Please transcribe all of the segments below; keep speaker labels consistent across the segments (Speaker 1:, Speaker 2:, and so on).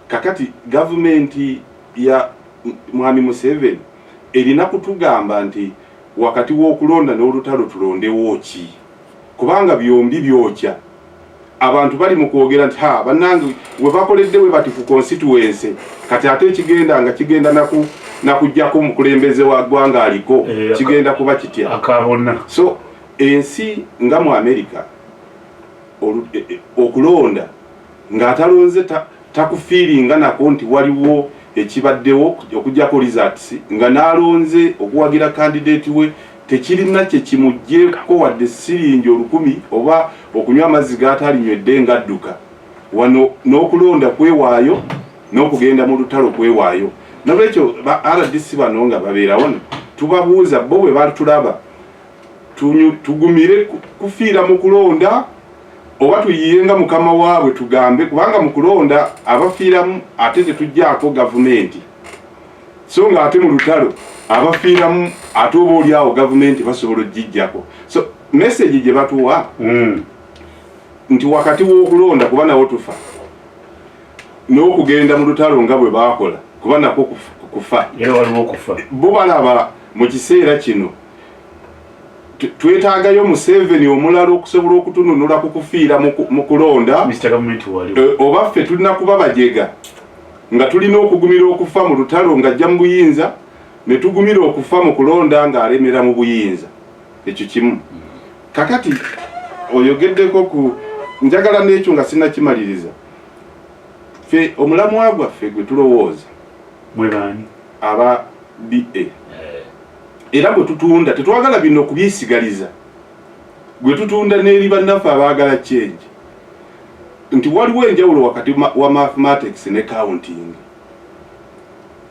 Speaker 1: kakati gavumenti ya Mwami Museveni erina kutugamba nti wakati w'okulonda n'olutalo tulondewo ki, kubanga byombi byokya. Abantu bali mu kwogera nti bannange we bakoledde we bati ku constituency kati ate kigenda nakujjako omukulembeze wa ggwanga aliko kigenda kuba kitya
Speaker 2: akabona.
Speaker 1: So ensi nga mu America okulonda ng'atalonze takufiiringa nako nti waliwo ekibaddewo okujjako results nga n'alonze okuwagira candidate we tekirina kye kimuggyeko wadde siringi 1000 oba okunywa amazzi g'atalinywedde ngadduka wano n'okulonda kwewaayo n'okugenda mu lutalo kwewaayo. Nolwekyo RDC bano nga babeera wano tubabuuza bo bwe batulaba tugumire kufiira mu kulonda oba tuyiyenga mukama waabwe tugambe, kubanga mu kulonda abafiiramu ate tetujjaako gavumenti, so nga ate mu lutalo abafiiramu ate oba oliawo gavumenti basobola ogijjako. So message gye batuwa nti wakati w'okulonda kuba nawo tufa n'okugenda mu lutalo nga bwe bakola kuba nako kufa. Bo balaba mu kiseera kino twetaagayo Museveni omulala okusobola okutununula ku kufiira mu kulonda oba ffe tulina kuba bajega nga tulina okugumira okufa mu lutalo ng'ajja mu buyinza ne tugumira okufa mu kulonda ng'alemera mu buyinza. Ekyo kimu. Kakati oyogeddeko ku njagala n'ekyo nga sinnakimaliriza, ffe omulamwa gwaffe gwe tulowooza aba BA era gwe tutunda tetwagala bino kubyesigaliza, gwe tutunda n'eri bannaffe abaagala change, nti waliwo enjawulo wakati wa mathematics ne counting,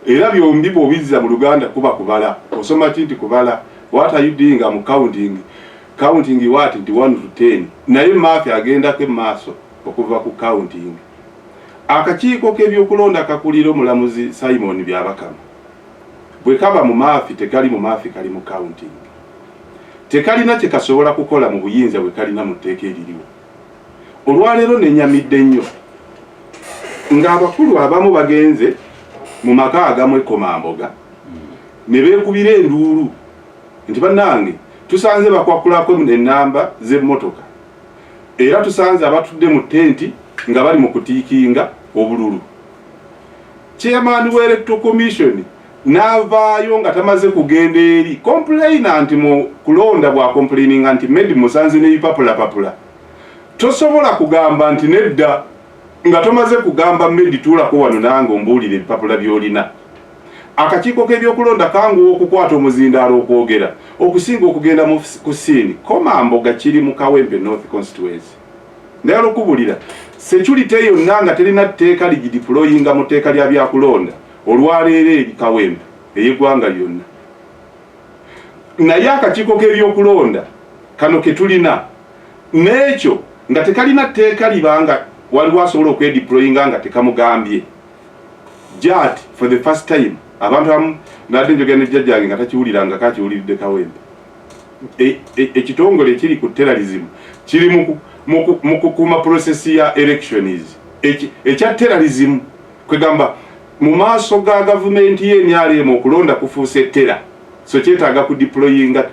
Speaker 1: era byombi bw'obizza mu Luganda kuba kubala. Osoma nti kubala, what are you doing mu counting what nti 1 to 10, naye math agendako emaaso okuva ku counting. Akakiiko k'ebyokulonda kakulira omulamuzi Simon Byabakama bwe kaba mu maafi tekali mu maafi kali mu counting, tekalina kye kasobola kukola mu buyinza bwe kalina mu tteeka eririwo. Olwaleero nenyamidde nnyo ng'abakulu abamu bagenze mu maka agamu Komamboga ne beekubira enduulu nti bannange tusanze bakwakulako ennamba z'emmotoka era tusanze abatudde mu tenti nga bali mu kutiikinga obululu. Chairman w'Electoral Commission n'avaayo nga tamaze kugenda eri complainant mu kulonda bwa complaining nti Medi musanze n'ebipapulapapula. Tosobola kugamba nti nedda nga tomaze kugamba Medi tuulako wano nange ombuulire ebipapula by'olina. Akakiiko k'ebyokulonda kanguwa okukwata omuzindaalo okwogera okusinga okugenda ku siini. Komamboga kiri mu Kawempe North Constituency. Ndayala okubulira security yonna nga terina tteeka ligideployinga mu tteeka lya byakulonda olwaleero eri Kawempe ey'eggwanga lyonna. Naye akakiiko k'ebyokulonda kano ke tulina n'ekyo nga tekalina tteeka libanga waliwo asobola okwedeployinga nga tekamugambye. Jat for the first time abantu abamu nadde njogera ne jjajjange nga takiwuliranga kakiwuliridde Kawempe. Ekitongole ekiri ku terrorism kiri mu kukuuma process ya elections. Ekya terrorism kwegamba mu maaso ga gavumenti y'eNRM okulonda kufuuse terror, so kyetaaga ku deployinga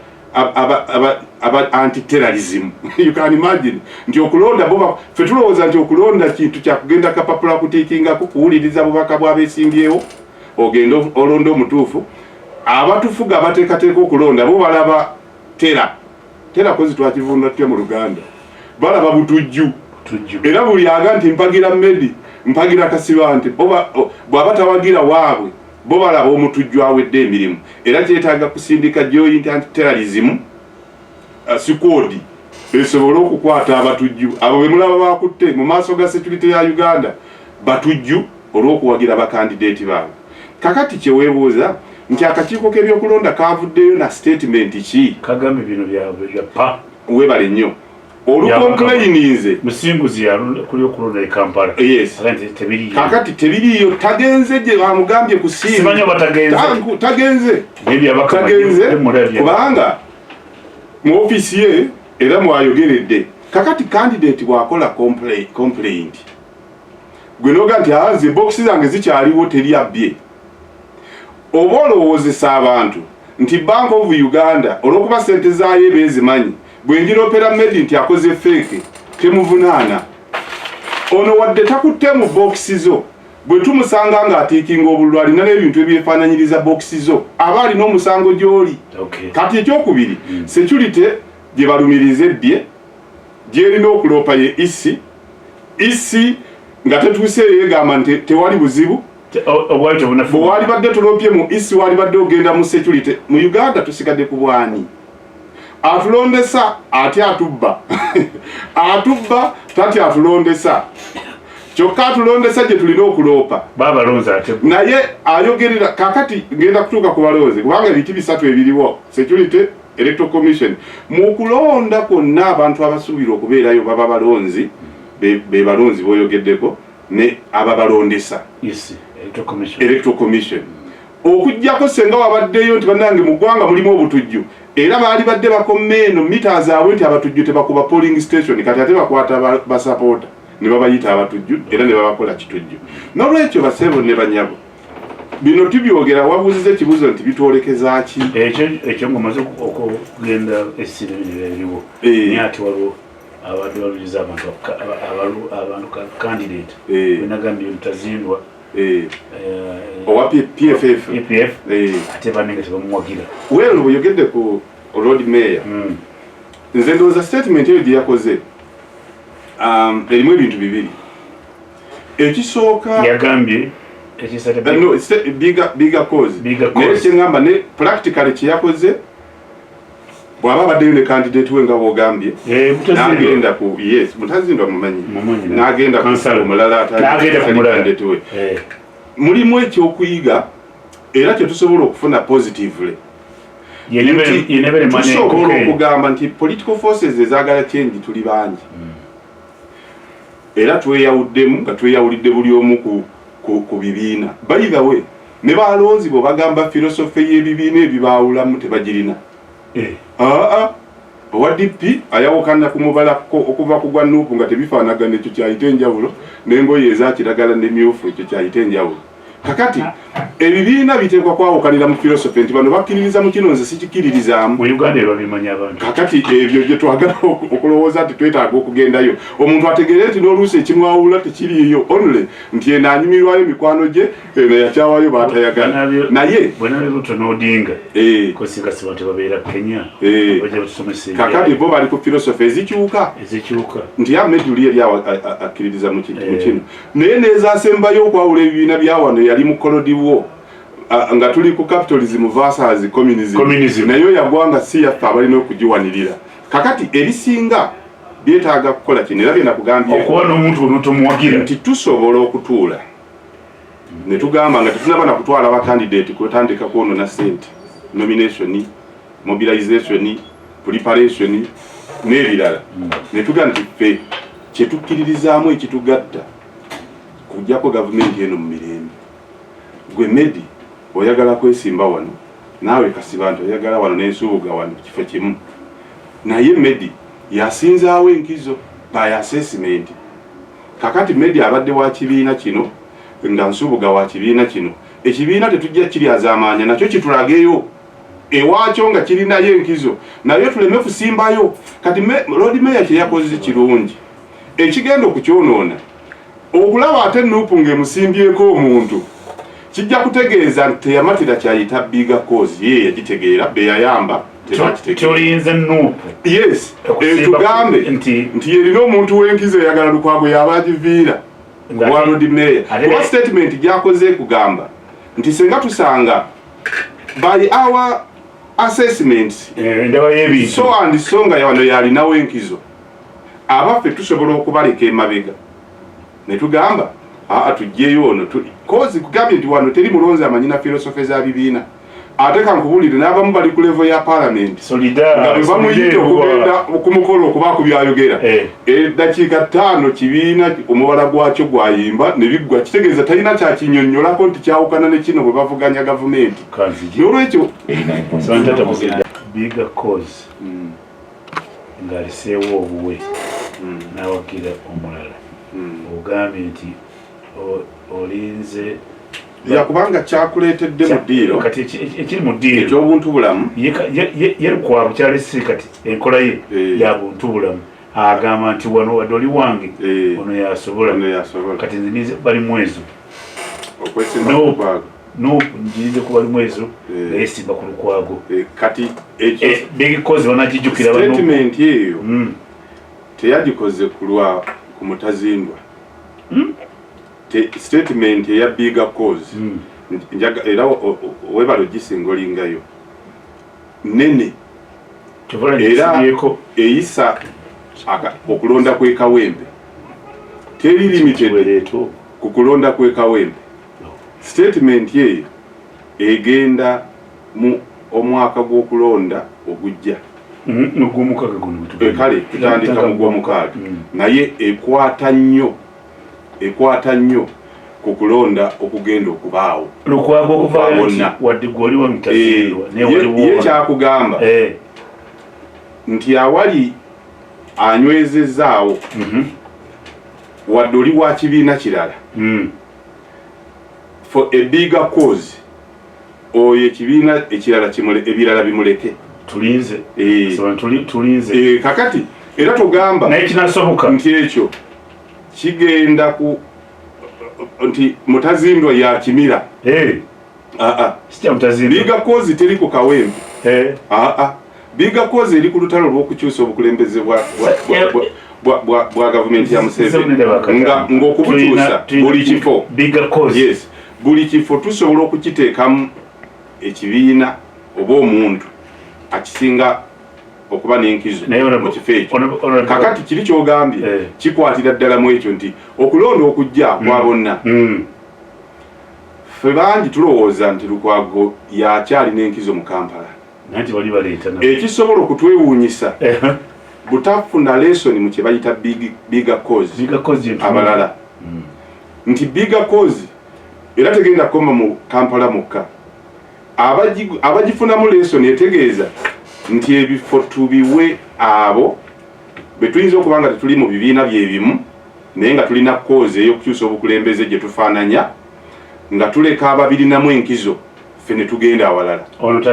Speaker 1: aba anti-terrorism. You can imagine nti okulonda boba ffe tulowooza nti okulonda kintu kyakugenda kapapula kutiikingako kuwuliriza bubaka bw'abeesimbyewo ogenda olonda omutuufu. Abatufuga abateekateeka okulonda bo balaba terror kozi twakivunda tutya mu Luganda, balaba butujju era buli aga nti mpagira Medi mpagira Kasiba nti bw'aba tawagira waabwe bo balaba omutujju awedde emirimu. Era kyetaaga kusindika joint anti-terrorism squad esobola okukwata abatujju abo be mulaba bakutte mu maaso ga security ya Uganda batujju olw'okuwagira bakandidate baabwe. Kakati kye weebuuza nti akakiiko k'ebyokulonda kavuddeyo na statement ki
Speaker 2: kagambe bino bya pa
Speaker 1: webale nnyo olukomplaininze
Speaker 2: musinguzi kuli okulonda e Kampala.
Speaker 1: Yes. Kakati tebiriyo tagenze gye bamugambye ku simu.
Speaker 2: Simanyi
Speaker 1: tagenze kubanga mu ofisi ye era mwayogeredde. Kakati candidate bw'akola complaint gwe noga nti aze boxi zange zikyaliwo teri abbye oba olowoozesa abantu nti Bank of Uganda olwokuba sente zaayo bezimanyi bwenjira opera medi nti akoze fake temuvunaana ono wadde takutte mu boxi zo bwe tumusanga nga atiikinga obululu alina n'ebintu ebyefaananyiriza boxi zo aba alina omusango gy'oli. Kati ekyokubiri security gye balumiriza ebbye gy'erina okuloopa ye isi nga tetuuseeyo yegamba nti tewali buzibu bwe wali badde tulopye mu isi wali badde ogenda mu security mu Uganda tusigadde ku bwani atulondesa ate atubba atubba tati atulondesa kyokka atulondesa gye tulina okuloopa
Speaker 2: babalonza ate
Speaker 1: naye ayogerera kakati ngenda kutuuka ku balonzi kubanga ebiti bisatu ebiriwo security electoral commission mu kulonda kwonna abantu abasuubira okubeerayo baba balonzi be balonzi boyogeddeko ne ababalondesa electoral commission okujjako senga wabaddeyo nti bannange mu ggwanga mulimu obutujju era baali badde bakomeeno mita zaabwe nti abatujju tebakuba polling station kati ate bakwata basapota ne babayita abatujju era ne babakola kitujju n'olwekyo basebo ne banyabo bino tubyogera wabuuziza ekibuuzo nti bitwolekeza ki
Speaker 2: ekyo ng'omaze okugenda essire ebiriwo naye ate waliwo abadde baluliza abantu candidate wenagambye mutazindwa
Speaker 1: owa PFF
Speaker 2: ate banenge tebamuwagira
Speaker 1: weero bweyogedde ku road mayor nze ndowooza statement eyo gye yakoze erimu ebintu bibiri ekisooka
Speaker 2: yagambye
Speaker 1: bigger cause naye kyeŋŋamba ne practically kyeyakoze bw'aba abaddeyo ne candidate we nga bw'ogambye n'agenda ku mutazindwa mumanyi n'agenda ku omulala atali we mulimu ekyokuyiga era kyetusobola okufuna positively tusobola okugamba nti political forces ezaagala change tuli bangi era tweyawuddemu nga tweyawulidde buli omu ku bibiina by the way ne balonzi bo bagamba philosophy y'ebibiina ebibaawulamu tebagirina owa DP ayawukana ku mubala okuva ku gwa Nuupu nga tebifaanagana ekyo kyayita enjawulo n'engoye eza kiragala n'emyufu ekyo kyayita enjawulo kakati ebibiina biteekwa kwawukanira mu philosophy nti bano bakkiririza mu kino nze sikikiririzaamu
Speaker 2: mu Uganda babimanya abantu
Speaker 1: kakati ebyo gye twagala okulowooza nti twetaaga okugendayo omuntu ategeere nti n'oluusi ekimwawula tekiriiyo only nti eno anyumirwayo mikwano gye eno yakyawayo baatayagala naye
Speaker 2: bwenaluto n'odinga kosigasiba tebabeera Kenya bajja batusomesa
Speaker 1: kakati bo bali ku philosophy ezikyuka nti amejuli eri akkiririza mu kino naye neezaasembayo okwawula ebibiina bya wano yali mu kolodiwo nga tuli ku capitalism versus communism nayo yagwanga si yaffe abalina okugiwanirira kakati ebisinga byetaaga kukola kino era byena kugambye
Speaker 2: okuba n'omuntu onotomuwagira
Speaker 1: nti tusobola okutuula ne tugamba nga tetunaba na kutwala abakandidate kwetandika kwonona ssente nomination mobilization preparation n'ebirala ne tugamba nti ffe kyetukkiririzaamu ekitugatta kujjako gavumenti eno mu mirembe gwe Medi oyagala kwesimba wano naawe Kasibantu oyagala wano n'ensuubuga wano kifo kimu naye Medi yasinzaawo enkizo by assessment kakati Medi abadde wa kibiina kino nga nsuubuga wa kibiina kino ekibiina tetujja kiryazaamaanya nakyo kitulageyo ewakyo nga kirinayo enkizo naye tuleme kusimbayo kati Lord Mayor kyeyakoze kirungi ekigenda okukyonoona okulaba ate Nuupu ng'emusimbyeko omuntu kijja kutegeeza nti teyamatira kyayita bigger cause ye yagitegeera beyayamba
Speaker 2: kyoyinza Nuupu
Speaker 1: tugambe nti yerina omuntu w'enkizo eyagala Lukwago yaba agiviira wa Lord Mayor kuba statement gyakoze kugamba nti senga tusanga by our assessments so and so nga yawano yalinawo enkizo abaffe tusobola okubaleka emabega ne tugamba tujjeyo ono kozi kugambye nti wano teri mulonzi amanyina philosophy za bibiina ate kankubulire n'abamu bali ku level ya parliament nga bwe bamuyita okugenda okumukolo okuba ku byayogera eddakiika 5 kibiina omubala gwakyo gwayimba ne biggwa kitegeeza talina kyakinnyonnyolako nti kyawukana ne kino bwe bavuganya gavumenti n'olwekyo
Speaker 2: bigger cause ng'aliseewo obuwe n'awagira omulala ogambye nti olinze
Speaker 1: yakubanga kyakuleetedde mu ddiiro
Speaker 2: kati ekiri mu ddiiro
Speaker 1: eky'obuntu bulamu
Speaker 2: ye Lukwago kyalese kati enkola ye ya buntu bulamu agamba nti wano wadde oli wange ono yasobola kati nze bali mwezo njirize ku bali mwezo naye simba ku Lukwago
Speaker 1: kati
Speaker 2: bigikoze banagijjukira
Speaker 1: statement eyo teyagikoze ku Mutazindwa statement eya bigger cause era webalo gisinga olingayo nene era eyisa okulonda kwe Kawempe teri limited ku kulonda kwe Kawempe statement eyo egenda mu omwaka gw'okulonda ogujja kale tutandika mu gw'omukaaga naye ekwata nnyo ku kulonda okugenda okubaawo
Speaker 2: Lukwago okuvaayo wadde gw'oli wa Mutazindwa
Speaker 1: ye kyakugamba nti awali anywezezaawo wadde oli wa kibiina kirala for a bigger cause oyo ekibiina ekirala ebirala bimuleke
Speaker 2: tulinze
Speaker 1: kakati era tugamba
Speaker 2: naye kinasoboka
Speaker 1: nti ekyo kigenda ku nti Mutazindwa yakimira bigger cause teri ku Kawempe bigger cause eri ku lutalo lw'okukyusa obukulembeze bwa gavumenti ya Museveni ng'okubukyusa buli kifo buli kifo tusobola okukiteekamu ekibiina oba omuntu akisinga okuba n'enkizo mu kifo ekyo kakati kiri kyogambye kikwatira ddala mu ekyo nti okulonda okujja kwa bonna ffe bangi tulowooza nti Lukwago yakyalina enkizo mu Kampala ekisobola okutwewuunyisa butafuna lesoni mu kye bayita bigger cause abalala nti bigger cause era tegenda kukoma mu Kampala mukka abagifunamu lesoni etegeeza nti ebifo tubiwe abo betuyinza okuba nga tetuli mu bibiina byebimu naye nga tulina cause ey'okukyusa obukulembeze gye tufaananya nga tuleka ababirinamu enkizo ffe ne tugenda awalala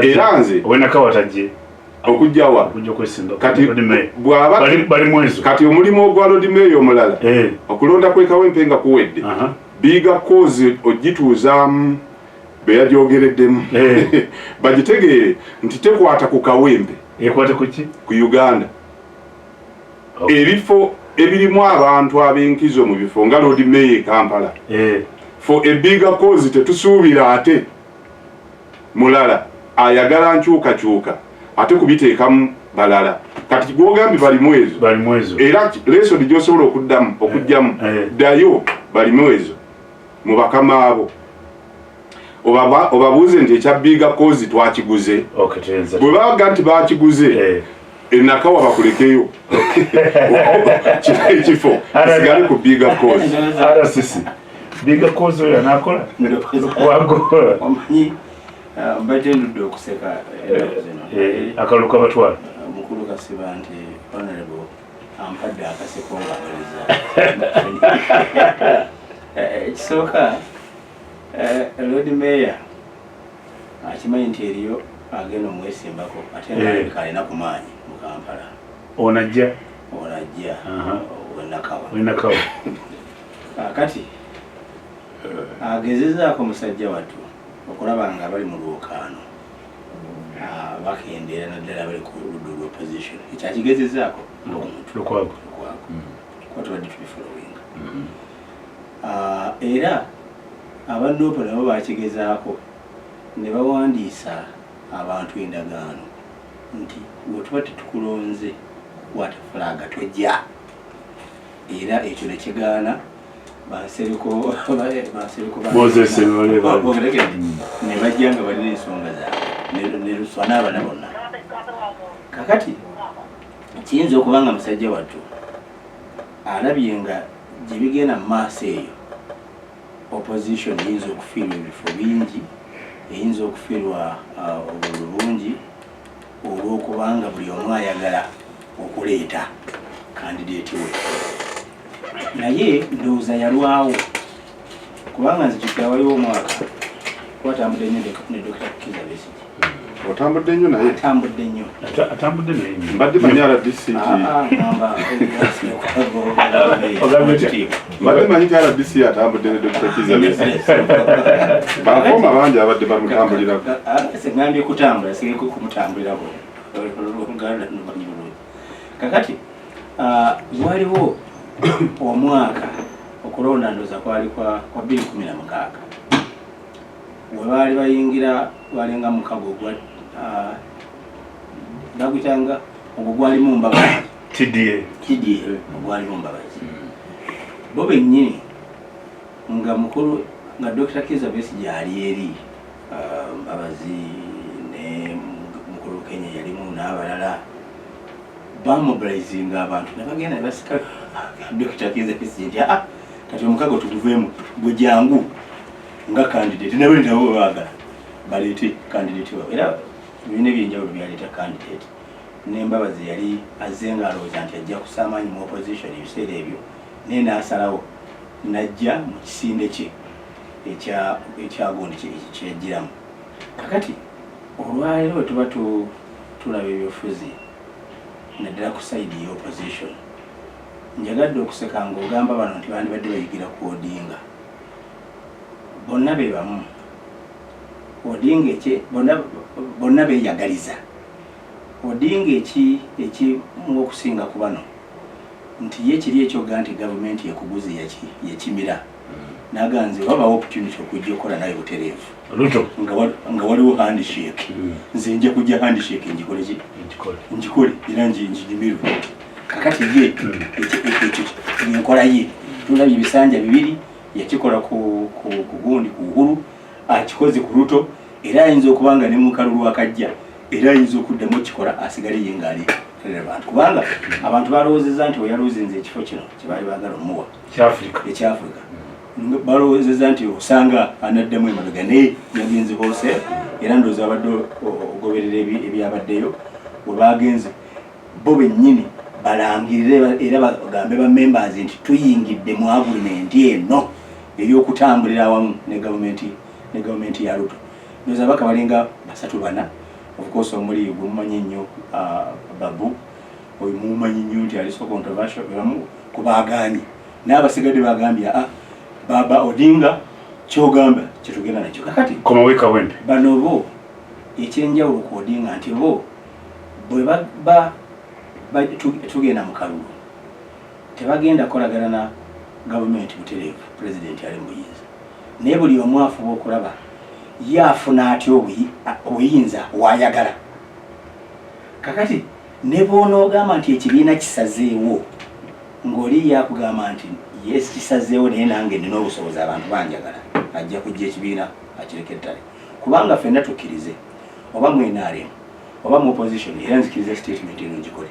Speaker 1: era nze okujjawa kati omulimu ogwa Lord Mayor omulala okulonda kwe Kawempe nga kuwedde bigger cause ogituuzaamu beyagyogereddemu bagitegeere nti tekwata ku Kawempe ku Uganda ebifo ebirimu abantu ab'enkizo mu bifo nga Lord Mayor Kampala for a bigger cause tetusuubira ate mulala ayagala nkyukakyuka ate kubiteekamu balala kati gwogambye balimu ezo era lesoni gy'osobola okujjamu ddayo balimu ezo mu bakama abo obabuuze nti ekya bigger cause twakiguze bwe baga nti bakiguze enakawa bakulekeyo kino ekifo kisigale ku bigger cause
Speaker 2: bigger cause oyo anakola Lukwago
Speaker 3: mbadde ndudde okuseka
Speaker 2: akalulu kabatwala
Speaker 3: mukulu kasiba nti honorable ampadde akaseko ng'amaliza ekisooka Lord Mayor akimanyi nti eriyo agenda omwesimbako ate nga alina ku maanyi mu Kampala
Speaker 2: onajja wenakawa
Speaker 3: kati agezezaako musajja wattu okulaba nga bali mu lwokaano bakendeera naddala bali ku ludda olw'opposition ekyakigezezaako
Speaker 2: Lukwago
Speaker 3: kuba tubadde tubifolowinga era abanoopo nabo bakigezaako ne bawandiisa abantu endagaano nti bwe tuba tetukulonze kwata fulaga tojja era ekyo ne kigaana bansereko ne bajja nga balina ensonga zaabwe ne luswa n'abaana bonna kakati kiyinza okuba nga musajja wattu alabye nga gye bigenda mu maaso eyo opposition eyinza okufiirwa ebifo bingi eyinza okufiirwa obululu bungi olw'okubanga buli omu ayagala okuleeta kandideeti we naye ndowooza yalwawo kubanga nzijukira waliwo omwaka twatambudde nnyo ne Dr. Kizza Besigye.
Speaker 1: Otambudde nnyo naye?
Speaker 3: Atambudde nnyo.
Speaker 2: Atambudde naye.
Speaker 1: Mbadde manyi RDC. Mbadde manyi RDC atambudde ne Dr. Kizza Besigye. Bakoma bangi abadde bamutambulirako.
Speaker 3: Ngambye kutambula siriko kumutambulirako. Kakati waliwo omwaka okulonda ndoza kwali kwa 2016 webaali bayingira balinga mukago gwa bagutanga ogwo gwalimu Mbabazi TDA ogwalimu Mbabazi bo bennyini nga mukulu nga Dr. Kizza Besigye ali eri Mbabazi ne mukulu Kenya yalimu n'abalala bamobilizinga abantu nabagenda basika Dr. Kizza Besigye nti kati omukago tuguveemu bwe jangu nga candidate nawe nabo baagala balete candidate wa era bine byenjawulo byaleta candidate ne Mbabazi yali azenga alowooza nti ajja kusamaanyi mu opposition ebiseera ebyo naye n'asalawo najja mu kisinde kye ekyagondi kyejjiramu. Kakati olwaleero tuba tulaba ebyofuzi naddala ku side y'opposition njagadde okuseka ng'ogamba bano nti bandibadde bayigira ku Odinga bonna be bamu Odinga bonna beeyagaliza Odinga okusinga ku bano nti ye kiri ekyoga nti gavumenti yekuguzi yekimira naganze wabawo opportunity okujja okukola naye butereevu nga waliwo handshake nze nja kujja handshake njikole era njimirwe. Kakati ye enkola ye tulabye ebisanja 2 yakikola ku gundi ku Uhuru akikoze ku Ruto era ayinza okubanga ne mu kalulu akajja era ayinza okuddamu okikola asigale ye ngali relevant kubanga abantu balowoozezza nti oyaluzinze ekifo kino kyebaali baagala omuwa ekyafrika balowoozezza nti osanga anaddamu emabega naye yagenze hose era ndowooza abadde ogoberera ebyabaddeyo we bagenze bo bennyini balangirire era bagambe ba members nti tuyingidde mu agreement eno ey'okutambulira awamu ne gavumenti ya Ruto. Ndowooza baka balinga 3-4 of course omuli gumumanyi nnyo Babu oyo mumanyi nnyo nti ali so controversial bamu kubaganye n'abasigadde bagambye Baba Odinga kyogamba kyetugenda nakyo. Kakati
Speaker 2: koma weka wembe
Speaker 3: bano bo ekyenjawulo ku Odinga nti bo bwe tugenda mu kalulu tebagenda kolagana na gavumenti butereevu president ali muyinza naye buli omu afuba okulaba yaafuna atya obuyinza wayagala. Kakati ne bonoogamba nti ekibiina kisazeewo ng'oli yakugamba nti yes kisazeewo naye nange nina obusobozi abantu banjagala ajja kujja ekibiina akireke ettale kubanga ffenna tukkirize oba mu NRM oba mu opposition era nzikiriza statement eno ngikole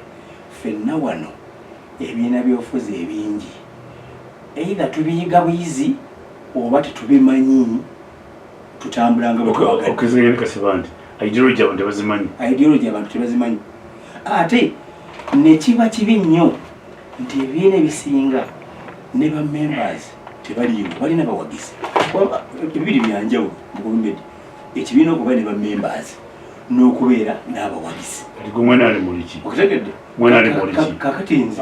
Speaker 3: ffenna wano ebibiina byofuzi ebingi either tubiyiga bwizi oba tetubimanyi tutambulanga
Speaker 2: ideology
Speaker 3: abantu tebazimanyi ate nekiba kibi nnyo nti ebibiina ebisinga ne ba members tebaliiwo balina bawagizi ebibiri byanjawulo mu gavumenti ekibiina okuba ne ba members n'okubeera n'abawagizi okitegedde kakati nze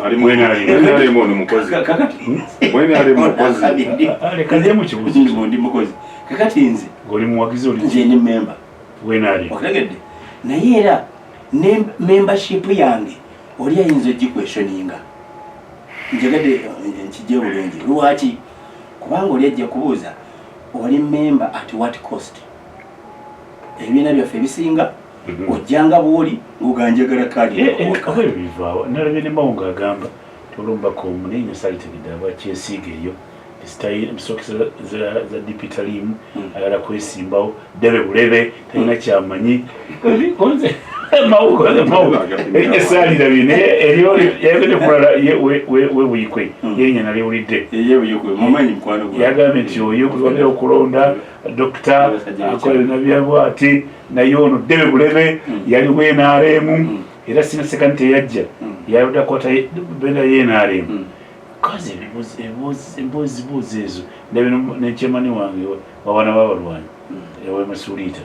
Speaker 3: ndi mukozi kakati nze nze ne member okitegedde naye era ne membership yange oli ayinza ogikweshoninga njagadde nkijje bulungi lwaki kubanga oli ajja kubuuza oli member at what cost ebibiina byaffe ebisinga ojjanga bwoli ng'oganjagala kaadi
Speaker 2: bivaawo nalabye ne Mawonga agamba tolumbako omunenye salitegedde abakyesiiga eyo emisokisa za dipitalimu ayala kwesimbawo debe bulebe talina kyamanyi konze esalira bine eryo yagende kulala webuyikwe yerinya nalyewulidde yagambye nti oyo kulonda okulonda dokita akolera byabwati naye ono debe bulebe yali NRM era sina sekani teyajja yayuda kwata benda NRM kazi emboozi ezo nekyemani wange wabaana babalwanyi ewe Masulita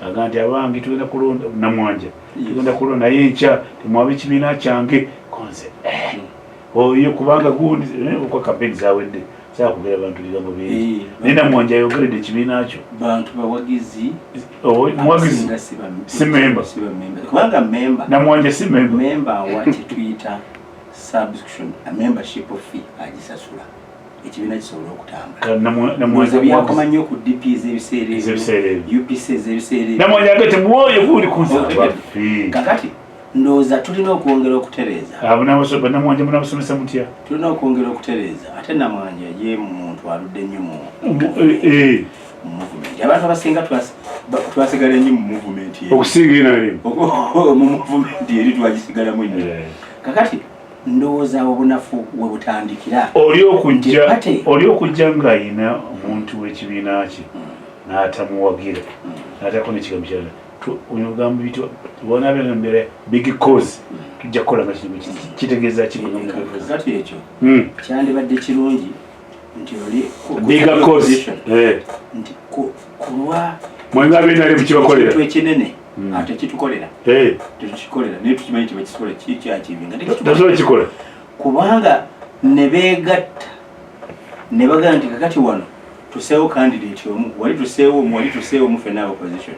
Speaker 2: agamba nti abange tugenda kulonda Namwanja tugenda kulonda naye nkya temwaba ekibiina kyange konze oyo kubanga gundi okwa kampeni zawedde sakugera abantu bigambo bingi naye Namwanja ayogeredde ekibiina kyo
Speaker 3: bantu bawagizi
Speaker 2: muwagizi si memba
Speaker 3: kubanga memba
Speaker 2: Namwanja si
Speaker 3: memba wati tuyita subscription a membership fee agisasula ekibiina kisobola okutambula Namwanja byakoma nnyo ku DPs ebiseera UPC ebiseera
Speaker 2: Namwanja agate mwoyo guli kunsaba
Speaker 3: kakati ndowooza tulina okwongera okutereeza
Speaker 2: Namwanja munabasomesa mutya
Speaker 3: tulina okwongera okutereeza ate Namwanja ye muntu aludde nnyo mu movement abantu abasinga twasigala nnyo mu movement
Speaker 2: okusinga inalimu
Speaker 3: mu movement eri twagisigalamu nnyo kakati ndowooza obunafu we butandikira
Speaker 2: oli okujja ng'ayina omuntu w'ekibiina kye n'atamuwagira n'atako n'ekigambo kirala ogambo bitwa bonabeera mbere big cause tujja kukola nga kintu kitegeeza
Speaker 3: kakati ekyo kyandibadde kirungi nti oli
Speaker 2: big cause
Speaker 3: nti kulwa
Speaker 2: mwenga binali mukibakolera
Speaker 3: ekinene ate kitukolera tetukikolera naye tukimanyi nti bakikola kikyakibinga
Speaker 2: tasobola kikola
Speaker 3: kubanga ne beegatta ne bagamba nti kakati wano tuseewo candidate omu wali tuseewo omu fenna opposition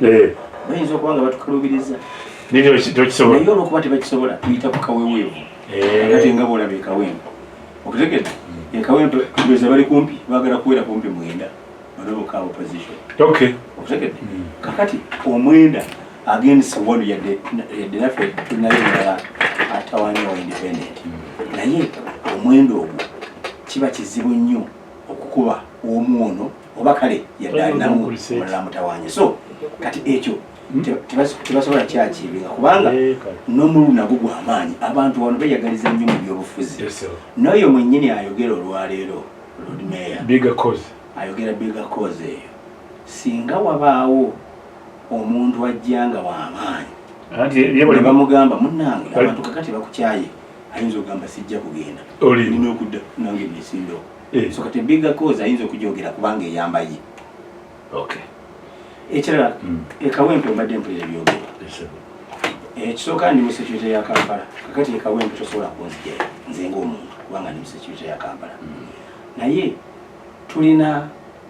Speaker 3: bayinza okuba nga batukalubiriza naye olwokuba tebakisobola tuyita ku kaweweevu kakati nga boolaba ekawempe okutegedde ekawempe kugeza bali kumpi baagala kuwera kumpi mwenda baloboka opposition okutegedde kakati omwenda against one yadde naffe tulinayo endala atawaani wa independent naye omwenda ogwo kiba kizibu nnyo okukuba omu ono oba kale yadde alinamu omulala mutawaanye so kati ekyo tebasobola kyakibinga kubanga n'omululu nagwo gw'amaanyi abantu wano beyagaliza nnyo mu byobufuzi n'oyo mwennyini ayogera olwaleero Lord Mayor ayogera bigger cause eyo singa wabaawo omuntu ajjanga w'amaanyi ne bamugamba munnange abantu kakati bakukyaye ayinza okugamba sijja kugenda nina okudda nange nesimbewo so kati bigger cause ayinza okujogera kubanga eyamba ye ekirala ekawempe mbadde mpulira byogera ekisooka ndi mu security ya Kampala kakati ekawempe tosobola kunzigera nze ng'omuntu kubanga ndi mu security ya Kampala naye tulina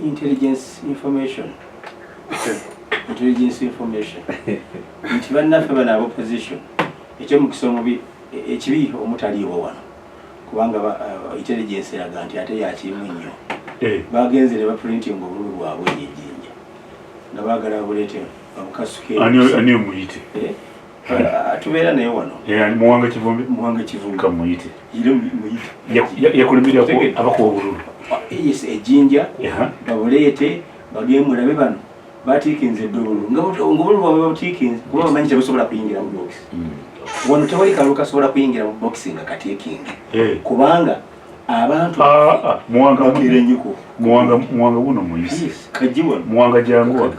Speaker 3: intelligence information nti bannaffe bano abopposition ekyomukisa omubi ekibi omutaliiwo wano kubanga intelligence eraga nti ate yakirimu nnyo bagenze ne baprinting obululu bwabwe ejjinja nga baagala buleete babukasuke
Speaker 2: ani omuyite
Speaker 3: tubeera naye wano
Speaker 2: muwanga kivumbi kamuyite yakulimirako abakuwa obululu
Speaker 3: yes ejjinja babuleete bagemulabe bano batiikinze eddobulu nga obululu bwabwe babutiikinze kuba bamanyi tebusobola kuyingira mu box wano tewali kalulu kasobola kuyingira mu box nga katiikinge kubanga abantu
Speaker 2: muwanga buno muyisi muwanga jangu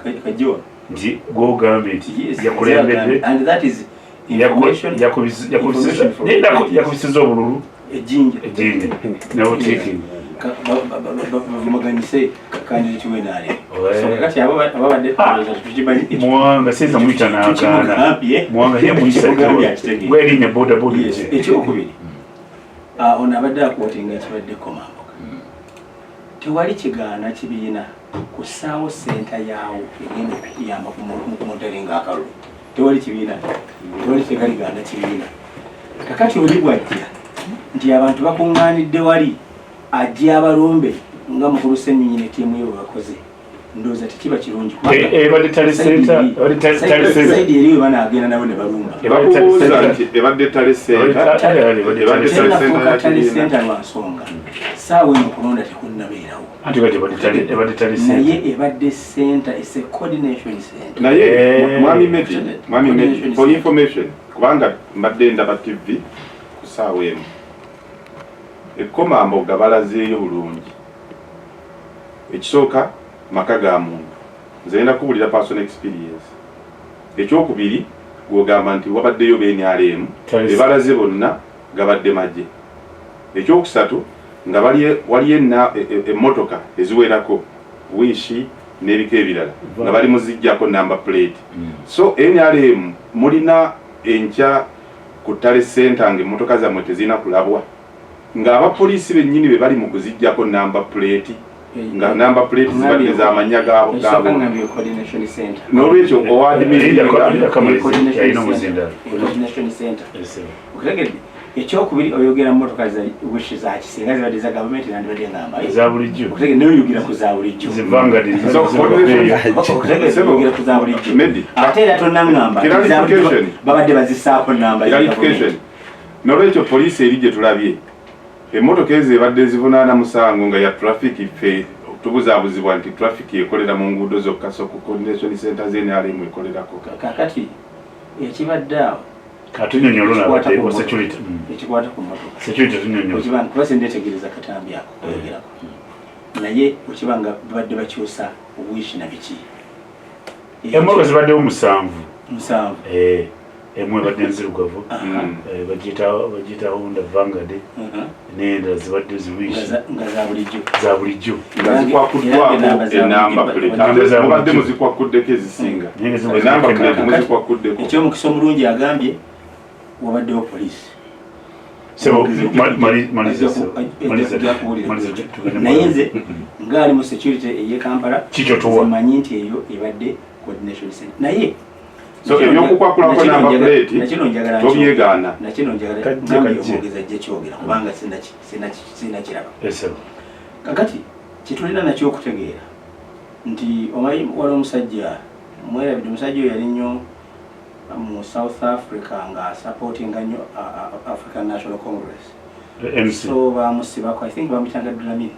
Speaker 2: nti gwogambye nti yakulembedde yakubisiza obululu ejjinja nabutiikinge
Speaker 3: bavumaganyise candidate wenaale kakati
Speaker 2: muwanga seza muyita n'akaana muwanga ye muyisa gwerinnya bodaboda
Speaker 3: ekyokubiri ono abadde akuwatinga ekibadde komamboka tewali kigaana kibiina kusaawo senta yaawo egenda okuyamba kumuteringa akalulu tewali kibiina tewali kyegaligaana kibiina kakati oli bwajja nti abantu bakuŋŋaanidde wali ajja abalumbe nga mukulu Ssenyonyi ne ttiimu ye webakoze ndowooza tekiba kirungi saidi eriwe banaagenda nabo ne balumba
Speaker 1: ebadde tale
Speaker 3: senta lwansonga saawa eno okulonda tekunnabeerawo naye ebadde senta is a coordination center
Speaker 1: naye mwami Meti for information kubanga mbadde ndaba TV ku saawa emu ekkomamboga balazeeyo bulungi ekisooka maka ga muntu nze ngenda kubulira personal experience ekyokubiri gwogamba nti wabaddeyo BNRM ebalaze bonna gabadde magye ekyokusatu nga waliyo emmotoka eziwerako wishi n'ebika ebirala nga bali muzijjako number plate. So NRM mulina enkya ku ttale center ng'emmotoka zammwe tezirina kulabwa nga abapoliisi bennyini be bali mu kuzijjako number plate nga number plate zibadde z'amanya gaabo n'olwekyo
Speaker 3: ekyokubiri oyogera mmotoka wishi za kisenga zibadde za gavumenti nandibadde ngamba
Speaker 2: za bulijjo
Speaker 3: noyogera ku za bulijjo ate era tonangamba babadde bazisaako namba
Speaker 1: n'olwekyo poliisi eri gye tulabye emmotoka ezo ebadde zivunaana musango nga ya traffic ffe tubuzaabuzibwa nti traffic ekolera mu nguudo zokka so ku coordination center z'NRM ekolerako
Speaker 3: kakati ekibadde awo
Speaker 2: katunyonyola nabadde security
Speaker 3: ekikwata ku mmotoka
Speaker 2: security tunyonyola
Speaker 3: kuba sindeetegereza katambi ako oyogerako naye okiba nga babadde bakyusa obwishi na biki
Speaker 2: emmotoka zibaddewo 7 emwe badde nzirugavu bagiyita Honda Vanguard n'endala zibadde ziwishi za bulijjo
Speaker 1: nga zikwakuddwako enamba plate mubadde muzikwakuddeko ezisinga enamba plate muzikwakuddeko
Speaker 3: ekyomukisa omulungi agambye wabaddewo poliisi naye nze ngaali mu security ey'e Kampala manyi nti eyo ebadde coordination center naye
Speaker 1: so ebyokukwakulako namba plate tobyegaana
Speaker 3: nakino njagala ngambyomwogeza jje kyogera kubanga sinakiraba kakati kyetulina nakyo okutegeera nti omanyi wali omusajja mwerabidde omusajja oyo yali nnyo mu South Africa nga supportinga nnyo African National Congress so bamusibako I think bamutanga Dlamini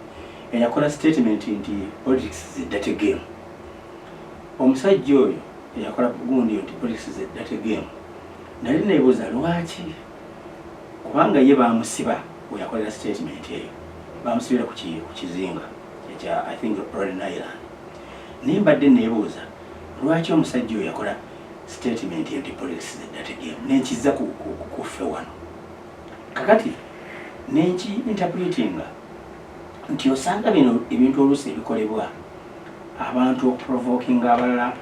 Speaker 3: eyakola statement nti politics is a dirty game omusajja oyo eyakola gundi nti politics is a dirty game nali neebuuza lwaki kubanga ye bamusiba weyakolera statement eyo bamusibira ku kizinga ekya I think Rhode Island naye mbadde neebuuza lwaki omusajja oyo yakola statement nti politics is a dirty game nenkiza kuffe wano kakati nenki interpretinga nti osanga bino ebintu oluusi ebikolebwa abantu okuprovokinga abalala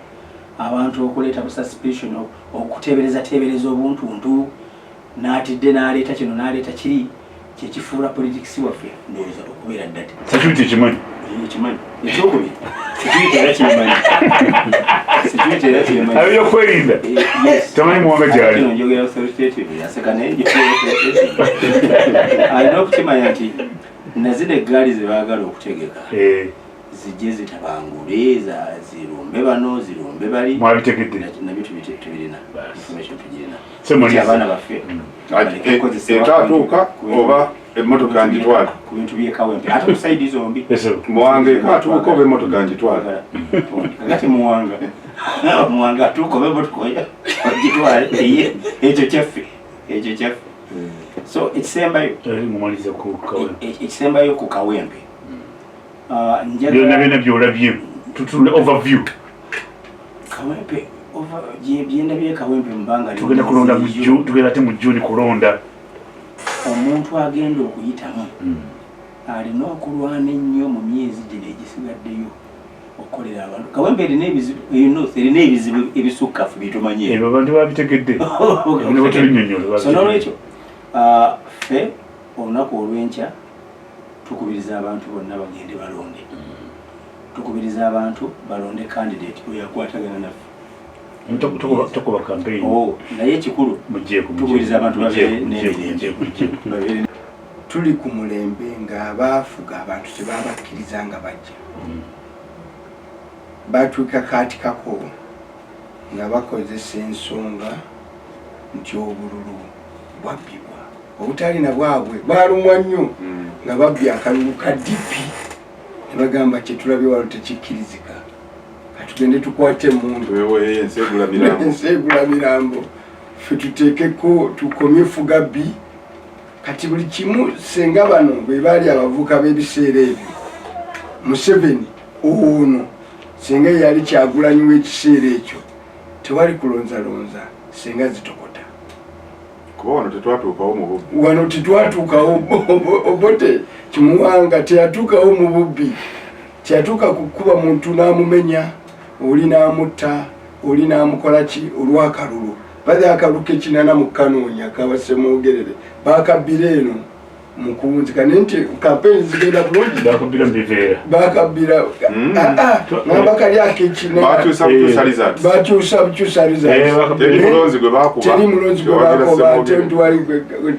Speaker 3: abantu okuleeta bususpicion okuteebereza obuntuntu n'atidde n'aleeta kino n'aleeta kiri kyekifuula politics waffe ndowooza okubeera ddati
Speaker 2: security kimanyi
Speaker 3: ekyokubiri security era kimanyi
Speaker 2: abyokwerinda tamanyi muwanga gyali
Speaker 3: njogera authoritative yaseka naye alina okukimanya nti nazino eggaali ze baagala okutegeka zijje zitabangule zirumbe bano zirumbe bali
Speaker 2: mwabitegedde
Speaker 3: nabyo tubirina information tugirina
Speaker 2: abaana
Speaker 3: baffe
Speaker 1: ekatuuka oba emmotoka ngitwala
Speaker 3: ku bintu byekawempe ate ku saidi zombi
Speaker 1: muwanga ekatuuka oba emmotoka ngitwala
Speaker 3: kakati muwanga atuuka oba emmotoka ogitwala ekyo kyaffe so ekisembayo ku kawempe
Speaker 2: byonna byolabye tutule overview
Speaker 3: kawempe byenda byekawempe mubanga
Speaker 2: tugenda kulonda tugenda ate mu June kulonda
Speaker 3: omuntu agenda okuyitamu alina okulwana ennyo mu myezi gino egisigaddeyo okukolera abantu kawempe erina ebizibu ebisukkafu byetumanyi
Speaker 2: ebyo abantu babitegedde so
Speaker 3: n'olwekyo ffe olunaku olw'enkya tukubiriza abantu bonna bagende balonde tukubiriza abantu balonde candidate oyo akwatagana naffe
Speaker 2: tukuba campaign
Speaker 3: naye ekikulu tukubiriza abantu babeere
Speaker 4: tuli ku mulembe ng'abaafuga abantu tebabakkiriza nga bajja batuuka kaatikako nga bakozesa ensonga nti obululu bwabbibwa obutalina bwabwe bwalumwa nnyo nga babbye akalulu ka dipi ne bagamba kyetulabye walo tekikkirizika katugende tukwate emundu enseegula mirambo ffe tuteekeko tukomye fugabbi kati buli kimu senga bano bwe baali abavuka b'ebiseera ebyo Museveni ono senga yali Kyagulanyi w'ekiseera ekyo tewali kulonzalonza senga zitokota
Speaker 1: Wano tetwatuukawo mu bubbi.
Speaker 4: Wano tetwatuukawo Obote Kimuwanga teyatuukawo mu bubbi. Kyatuuka kukuba muntu n'amumenya, oli n'amutta, oli n'amukola ki olw'akalulu. Bali akaluke kinana mu Kanoonya kabasemwogerere. Bakabbira eno mukunzika nti kampeni zigenda bulungi.
Speaker 2: Bakabbira Mbiveera.
Speaker 4: Bakabbira n'abakali akekina. Bakyusa
Speaker 1: Teri mulonzi gwe
Speaker 4: bakuba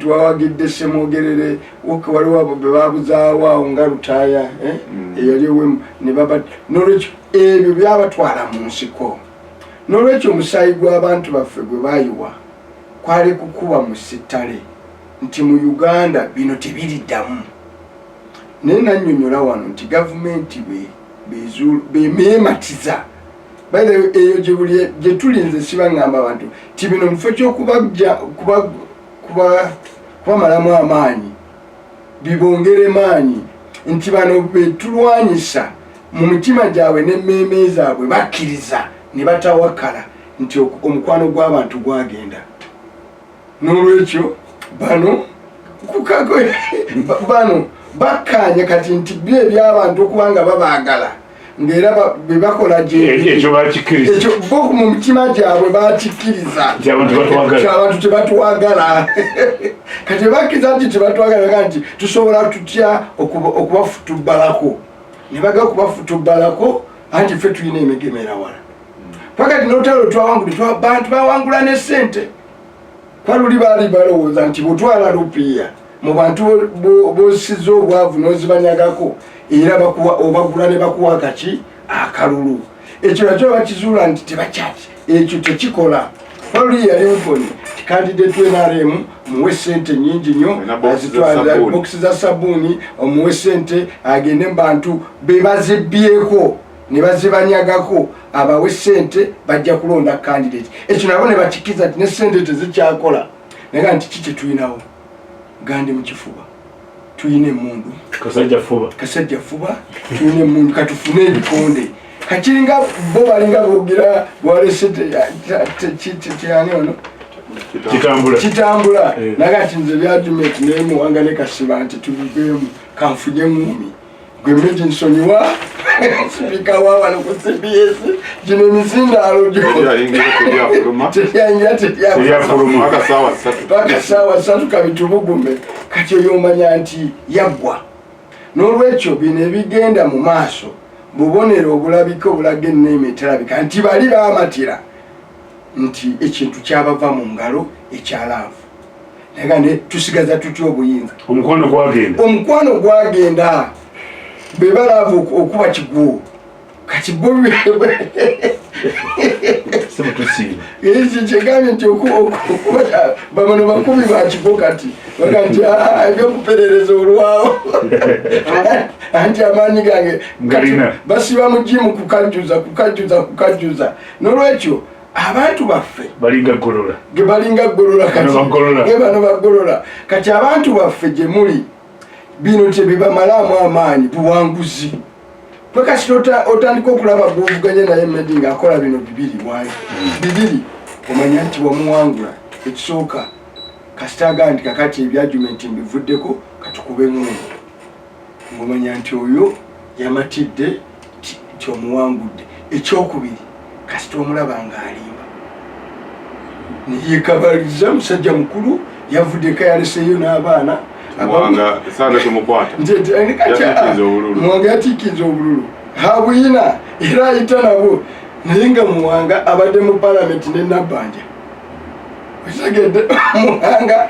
Speaker 4: twawagidde Semwogerere waliwo abo be babuzaawo awo nga Lutaaya eyaliwo ne baba n'olwekyo ebyo byabatwala mu nsiko. N'olwekyo omusaayi gw'abantu baffe gwe baayiwa kwali kukuba mu sittale nti mu Uganda bino tebiriddamu. Naye nannyonnyola wano nti gavumenti beematiza eyo gye tulinze sibaŋŋamba abantu ti bino mufo kubamalamu amaanyi bibongere maanyi nti bano betulwanyisa mu mitima gyabwe n'emmeeme zaabwe bakkiriza ne batawakala nti omukwano gw'abantu gwagenda. N'olwekyo bano bakkaanya kati nti byo eby'abantu okubanga babaagala ng'era be bakola
Speaker 2: ekyo bakikkiriza.
Speaker 4: Ekyo bo mu mitima gyabwe bakikkiriza nti abantu tebatwagala. Kati bakkiriza nti tebatwagala nti tusobola tutya okubafutubbalako. Ne baga okubafutubbalako anti ffe tulina emigemera wala. Pakati n'olutalo twawangula abantu bawangula ne ssente. Kwaluli baali balowooza nti bw'otwala lupiiya mu bantu b'osiza obwavu n'ozibanyagako era obagula ne bakuwa kaki akalulu. Ekyo nakyo bakizuula nti tebakyaki ekyo tekikola. Kwaluli yali Ufoni kandidate NRM muwe ssente nnyingi nnyo azitwala bokisi za sabbuuni omuwe ssente agende mu bantu be bazibbyeko ne bazibanyagako abawe ssente bajja kulonda candidate. Ekyo nabo ne bakikiza nti ne ssente tezikyakola. Naye nti kiki tuyinawo gandi mu kifuba tuyina emmundu kasajja fuba tuyina emmundu katufune ebikonde kakiringa bo balinga boogera bwalese kyani ono kitambula naga nti nze byadumeti naye Muwanga ne Kasiba nti tubiveemu kanfunye muumi gwe Meji nsonyiwa sipika wa wano ku CBS gino emizindaalo gyo teryafuluma paka saawa 3 kabitubugume. Kati oyo omanya nti yaggwa. N'olwekyo bino ebigenda mu maaso bubonero obulabika obulaga enneeme eterabika nti bali baamatira nti ekintu kyabava mu ngalo ekyalaavu. Naye ne tusigaza tutya obuyinza? Omukwano gwagenda be balaavu okuba kigwo kati bo kyegambye nti bamano bakubi bakigo kati baga nti ebyokuperereza olwawo anti amaanyi gange basiba mu jimu kukajjuza. N'olwekyo abantu baffe balinga ggolola bano baggolola. Kati abantu baffe gye muli bino tebibamalaamu amaanyi buwanguzi. Pakati otandika okulaba gw'ovuganya naye Medi ng'akola bino bibiri omanya nti wamuwangula. Ekisooka kasitaga nti kakati ebyajumenti mbivuddeko katukube ng'ono ng'omanya nti oyo yamatidde nti omuwangudde. Ekyokubiri kasita omulaba ng'alimba ne yeekabaliza musajja mukulu yavuddeko yaleseeyo n'abaana
Speaker 1: Muwanga sana tumukwata
Speaker 4: Muwanga yatikiza obululu habuyina era ayita nabo naye nga Muwanga abadde mu palamenti ne Nabbanja osagedde Muwanga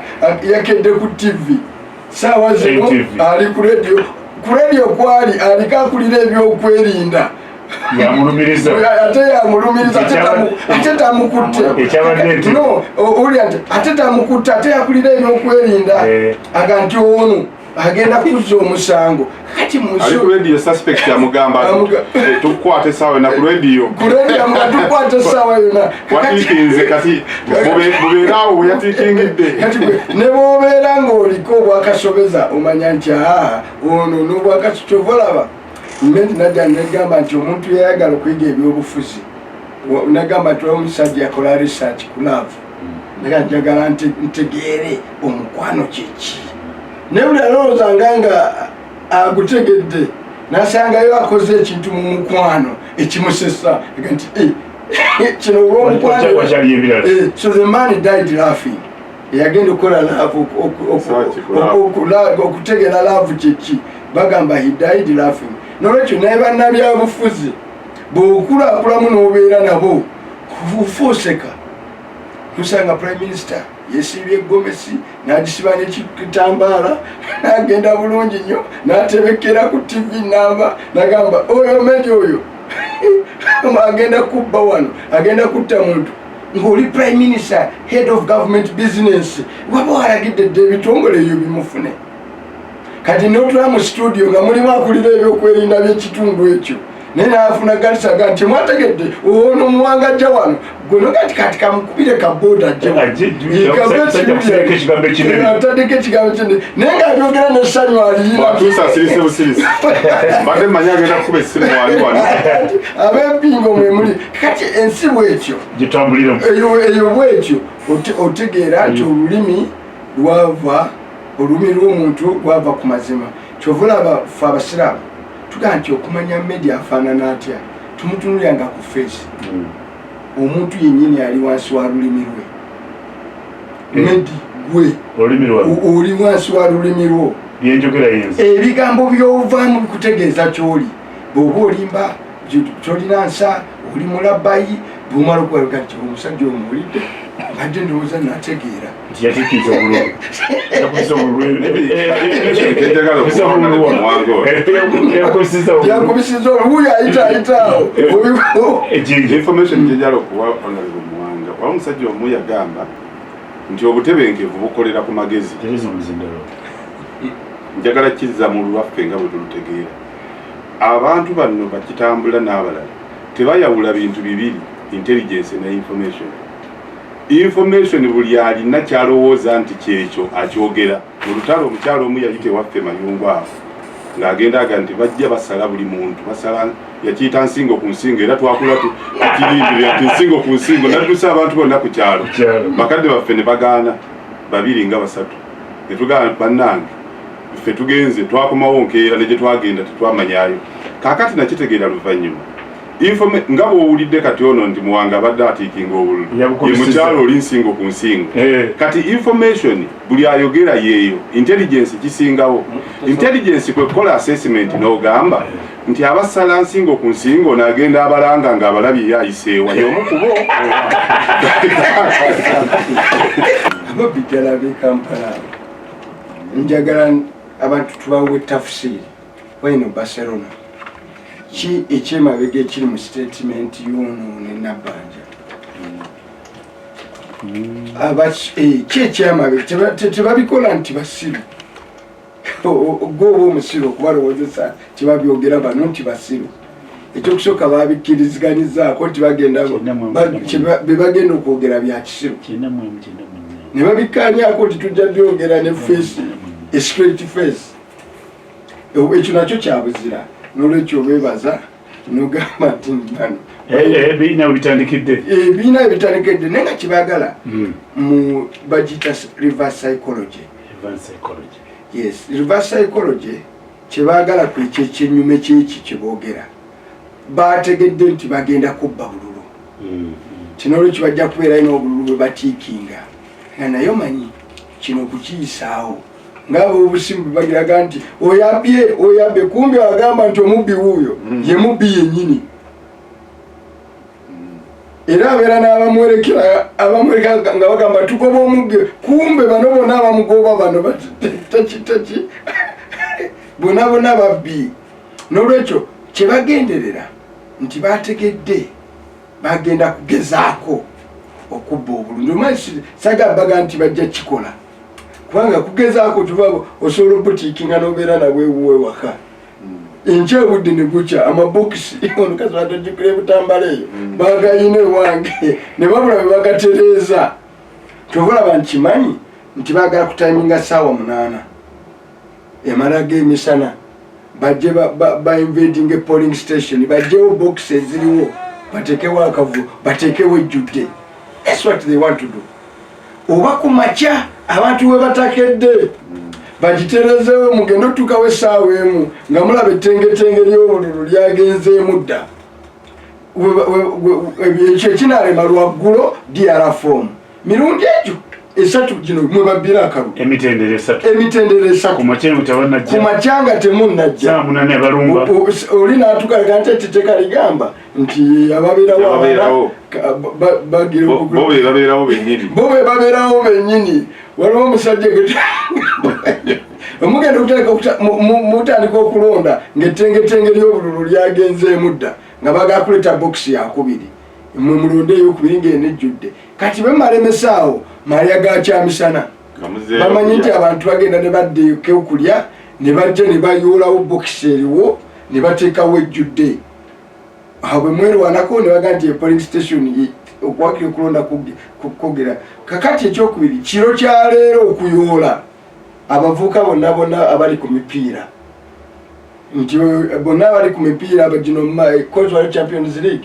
Speaker 4: yakedde ku TV saawa zino ali ku radio kwali aliko akulira ebyokwerinda ate yamulumiriza ate tamukutte ate tamukutte ate yakulira ebyokwerinda aga nti ono agenda kuzza omusango. Kati
Speaker 1: ali ku radio suspect yamugamba tukwate sawa na ku radio
Speaker 4: tukwate sawa yona
Speaker 1: watikinze kati bubeerawo yatikingidde
Speaker 4: kati ne bobeera ng'oliko obwakasobeza omanya nti ono n'obwakatovolaba. Medi najja negamba nti omuntu yayagala okuyiga ebyobufuzi nagamba nti omusajja yakola research ku laavu nga njagala ntegeere omukwano kyeki naye buli alowooza nga agutegedde nasangayo akoze ekintu mu mukwano ekimusesa nti kino olw'omukwano. So the man died laughing. Yagenda okukola laavu okutegeera laavu kyeki bagamba he died laughing. Nolwekyo naye bannabyabufuzi bw'okulakulamu n'obeera nabo kufuuseka tusanga prime minister yesibye gomesi n'agisiba n'ekitambaala n'agenda bulungi nnyo n'atebekera ku TV namba n'agamba oyo medi oyo agenda kubba wano agenda kutta muntu ng'oli prime minister head of government business waba walagidde dde ebitongole ebyo bimufune kati n'otula mu studio nga mulimu akulira ebyokwerinda by'ekitundu ekyo naye naafuna galisaga nti mwategedde ono muwangajja wano gono kati kamukubire kaboda atandika ekigambo kinene naye ng'abyogera n'essanyu aliyinabempingo mwemuli kati ensi bwetyo eyo bwetyo otegeera nti olulimi lw'omuntu lwava ku mazima kyova olaba fe abasiraamu tugaa nti okumanya media afaanana atya tumutunuliranga ku face omuntu yennyini ali wansi wa lulimi lwe medi gwe oli wansi wa lulimi lwo ebigambo byovaamu bikutegeeza kyoli bw'oba olimba kyolina nsa oli mulabayi bw'omala okuwaluga nti omusajja omuwulidde badde ndowooza nategeera yakubisiza oluwuyo ayitaayitaawo
Speaker 1: information gyejala okuwa honorable Muwanga waba omusajja omu yagamba nti obutebenkevu bukolera ku magezi njagala kizza mu lwaffe nga bwe tulutegeera abantu bano bakitambula n'abalala tebayawula bintu bibiri intelligence ne information buli alina kyalowooza nti kyekyo akyogera mu lutalo omukyalo omu yali tewaffe mayungu awo ng'agenda aga nti bajja basala buli muntu basala yakiyita nsingo ku nsingo era twakula tukirindira nti nsingo ku nsingo naddusa abantu bonna ku kyalo bakadde baffe ne bagaana babiri nga basatu ne tugamba bannange ffe tugenze twakomawo nkeera ne gye twagenda tetwamanyayo kaakati nakitegeera luvannyuma nga bw'owulidde kati ono nti Muwanga abadde atiikinga obululu ye mukyalo oli nsingo ku nsingo kati information buli ayogera yeeyo intelligence kisingawo intelligence kwe kukola assessment n'ogamba nti abasala nsingo ku nsingo n'agenda abalanga ng'abalabye ayiseewa y'omukubo
Speaker 4: ababijjala b'e Kampala njagala abantu tubawe tafsiri wayino Barcelona ki ekyemabega ekiri mu statement y'ono ne Nabbanja ki ekyamabega tebabikola nti basiru gwoba omusiru okubalowoozesa tebabyogera bano nti basiru ekyokusooka babikkirizganyizaako nti bagenda bebagenda okwogera bya kisiru ne babikkaanyako nti tujja byogera ne face a straight face ekyo nakyo kyabuzira n'olwekyo beebaza n'ogamba nti bano
Speaker 2: ebiina bitandikidde
Speaker 4: naye nga kibaagala mu bagita reverse psychology. Yes, reverse psychology kyebaagala kwekyo ekyennyuma kyeki kyeboogera baategedde nti bagenda kubba bululu kino olwekyo bajja kubeerayo n'obululu bwe batiikinga nga naye omanyi kino okukiyisaawo ngabo obusimu bagiraga nti oyabye kumbi agamba nti omubbi wuuyo ye mubbi yennyini era abeera n'abamwerekera nga bagamba tugoba omubbi kumbe bano bonna abamugoba bano taki bonna bonna babbi n'olwekyo kyebagenderera nti bategedde bagenda kugezaako okubba obulungi omanyi sagabaga nti bajja kikola kubanga kugezaako tubabo osobola obutiikinga n'obeera nabwewuwe waka enkya obudde ne bukya amabokisi omukazi batojjukira ebutambala eyo bagayina ewange ne babula be bagatereeza tobalaba nkimanyi nti baagala kutayiminga ssaawa 8 emalaga emisana bajje bainvading a polling station bajjewo bokisi eziriwo bateekewo akavu bateekewo ejjudde. That's what they want to do. oba ku makya abantu we batakedde bagiterezeewo mugende otuukawo essaawa emu nga mulaba ettengetenge ly'obululu lyagenzeemu dda ekyo ekinaalema lwaggulo DRFOM mirundi egyo esatu gino mwe babbira akalu
Speaker 2: emitendera
Speaker 4: esatu ku makya nga temunnajja oli n'atukaleka nti etteka ligamba nti ababeerawo
Speaker 1: bo be babeerawo bennyini waliwo omusajja omugenda okutereka mutandika okulonda ng'ettengetenge ly'obululu lyagenzeemu dda nga bagala kuleeta bokisi yakubiri mwe mulonde eyokubiri ng'enejjudde kati bemalemesaawo malya gakyamisana bamanyi nti abantu bagenda ne baddeeko okulya ne bajja ne bayoolawo bokisi eriwo ne bateekawo ejjudde awo bwe mwerwanako ne baga nti epoling station okwakira okulonda kugera kakati ekyokubiri kiro kyaleero okuyoola abavubuka bonna abali ku mipiira nti bonna abali ku mipiira wali Champions League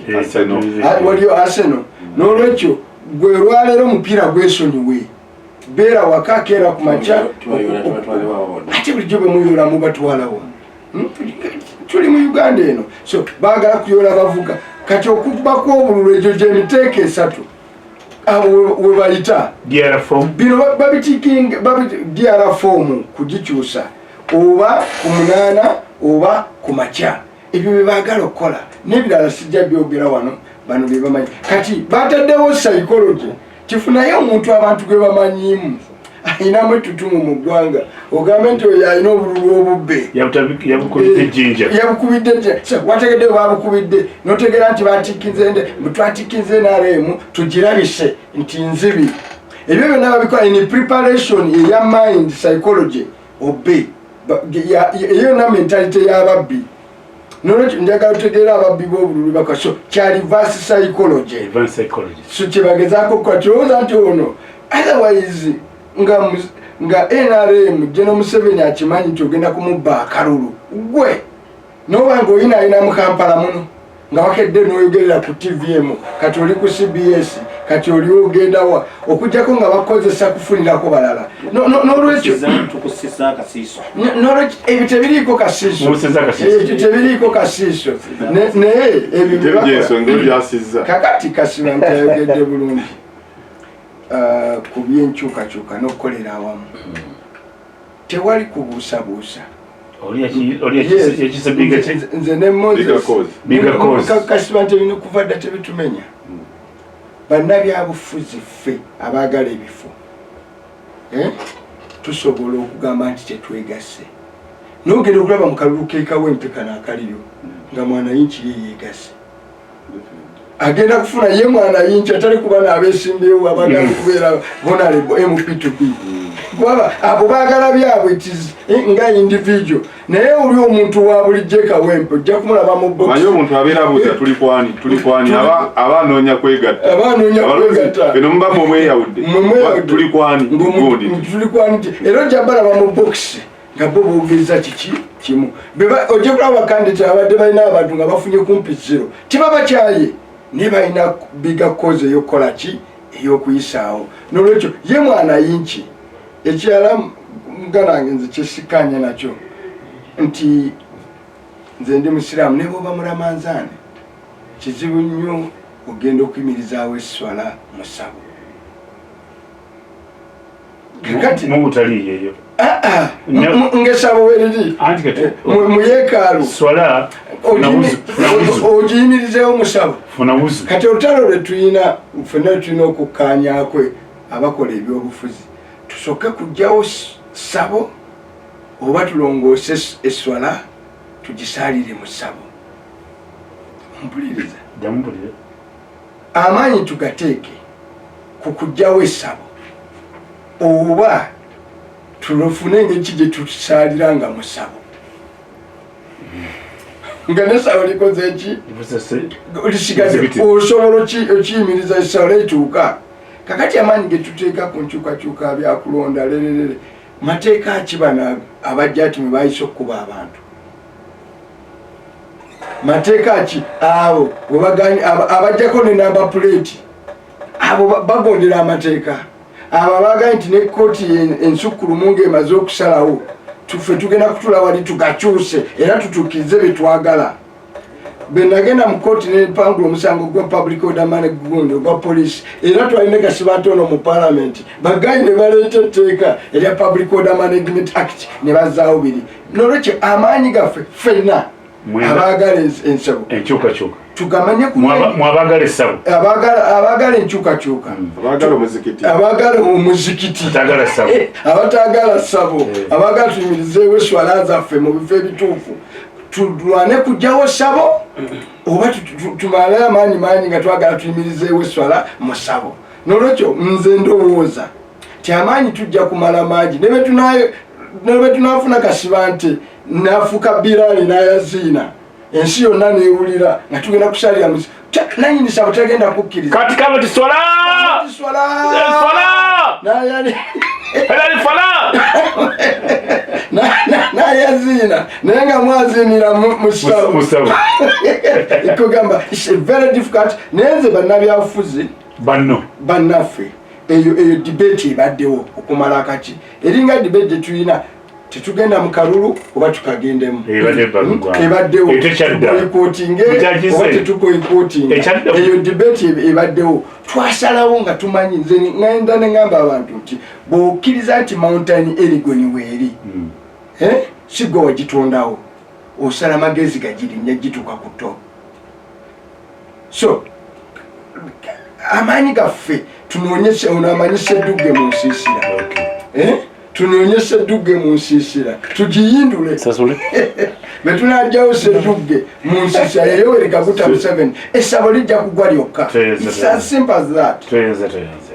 Speaker 1: waliyo Arsenal n'olwekyo gwe lwaleero omupiira gwesonyiwe beera waka keera ku makya ate bulijjo bwe muyoola mubatwalawo tuli mu Uganda eno so baagala kuyoola bavuga kati okubako obululu egyo gy'emiteeko esatu abo we bayita bino DRFOM kugikyusa oba ku munaana oba ku makya ebyo bye baagala okukola n'ebirala sijja byogera wano bano bye bamanyi kati bataddewo psychology kifunayo omuntu abantu gwe bamanyimu ayinamu ettutumu mu ggwanga ogambe nti oyo alina obululu obubbe yabukubidde wategeddeyo babukubidde notegera nti twatikinze NRM tugirabise nti nzibi ebyo byonna babikola in preparation eya mind psychology obbe eyo na mentality y'ababbi nolwekyo njagala otegeera ababbi b'obululu bakaso kya reverse psychology so kyebagezaako okukola kirowooza nti ono otherwise nga NRM General Museveni akimanyi nti ogenda kumubba akalulu gwe noba nga oyina mu Kampala muno nga wakedde n'oyogerera ku TVM kati oli ku CBS kati oli ogendawa okujjako nga bakozesa kufunirako balala n'olwekyo ebyo tebiriiko kasiiso naye ebyo kakati kasiba nti ayogedde bulungi ku byenkyukakyuka n'okukolera awamu tewali kubuusabuusa nze ne Moses nti ebino kuva dda tebitumenya bannabyabufuzi ffe abaagala ebifo tusobola okugamba nti tetwegasse n'ogenda okulaba mu kalulu keekawempeka n'akaliyo nga mwanayinki ye yeegasse agenda kufuna ye mwanayinki atali kuba n'abeesimbewo abaagala okubeera honorable MP2B kuba abo baagala byabwe nga individual naye oli omuntu wa bulijjo Kawempe ojja kumulaba mu box manyi omuntu abeera abuuza tuli kwani abanoonya kwegatta eno muba mweyawudde tuli kwani
Speaker 4: era ojja balaba mu box nga bo boogeza kiki kimu ojja kulaba bakandidate abadde balina abantu nga bafunye kumpi 0 tibabakyaye ne balina biga koze eyokukola ki ey'okuyisaawo n'olwekyo ye mwanayinki ekirala muganange nze kyesikanye nakyo nti nze ndi musiraamu ne bwoba mulamanzaane kizibu nnyo ogenda okuyimirizaawo esswala mu ssabo kakati
Speaker 2: mubutaliyeyo
Speaker 4: ng'essabo weriri mu yeekaalu ogiyimirizeewo mu ssabo kati olutalo lwe tulina ffenna tulina okukkaanyakwe abakola ebyobufuzi tusooke kujjawo ssabo oba tulongoose esswala tugisaalire mu ssabo mpuliriza amaanyi tugateeke ku kujjawo essabo oba tulufune ng'eki gye tusaaliranga mu ssabo nga n'essabo likoze eki lisigadde osobola okiyimiriza essabo letuuka kakati amaanyi ge tuteeka ku nkyukakyuka byakulonda lererere mateeka ki bano abajja ati mwe bayise okkuba abantu mateeka ki abo abajjako ne namba puleti abo bagondera amateeka ababaga nti ne kkooti ensukulumu ng'emaze okusalawo tufe tugenda kutula wali tugakyuse era tutuukirize bye twagala. Bwe nagenda mu kkooti ne mpangula omusango gwa public order gundi ogwa poliisi era twalina Kasibatono mu parliament bagayi ne baleeta etteeka erya Public Order Management Act ne bazaawo biri. Nolwekyo amaanyi gaffe ffenna abaagala ensabo
Speaker 2: enkyukakyuka
Speaker 4: tugamanye
Speaker 2: mwabagala essabo
Speaker 4: abaagala enkyukakyuka abaagala omuzikiti abatagala ssabo abaagala tuyimirizeewo eswala zaffe mu bifo ebituufu tulwane kujjawo ssabo oba tumale amaanyi nga twagala tuyimirizeewo eswala mu ssabo. Nolwekyo nze ndowooza ti amaanyi tujja kumala mangi ne bwe tunaafuna Kasiba nti nafuuka Biraali n'ayaziina ensi yonna neewulira nga tugenda kusalira nanyini ssabo tagenda kukkiriza
Speaker 2: kati kama tiswala
Speaker 4: nayaziina naye nga mwaziinira mu ssabo ekugamba very difficult. naye nze bannabyabufuzi bannaffe eyo debate ebaddewo okumala akati eringa debate gyetulina tetugenda mu kalulu oba tukagendemu ebaddewo tuboyikootinge oba tetuboyikootinga eyo debate ebaddewo twasalawo nga tumanyi nze ngenda ne ngamba abantu nti bw'okkiriza nti Mountain Elgon weeri si gwe wagitondawo osala magezi gagirinnya gituuka ku to. So amaanyi gaffe tunoonyese ono amanyisa eddugge mu nsiisira tunoonyese eddugge mu nsiisira tugiyindule bwe tunajjawo seddugge mu nsiisira Yoweri Kaguta Museveni essabo lijja kugwa lyokka. It's as simple as that.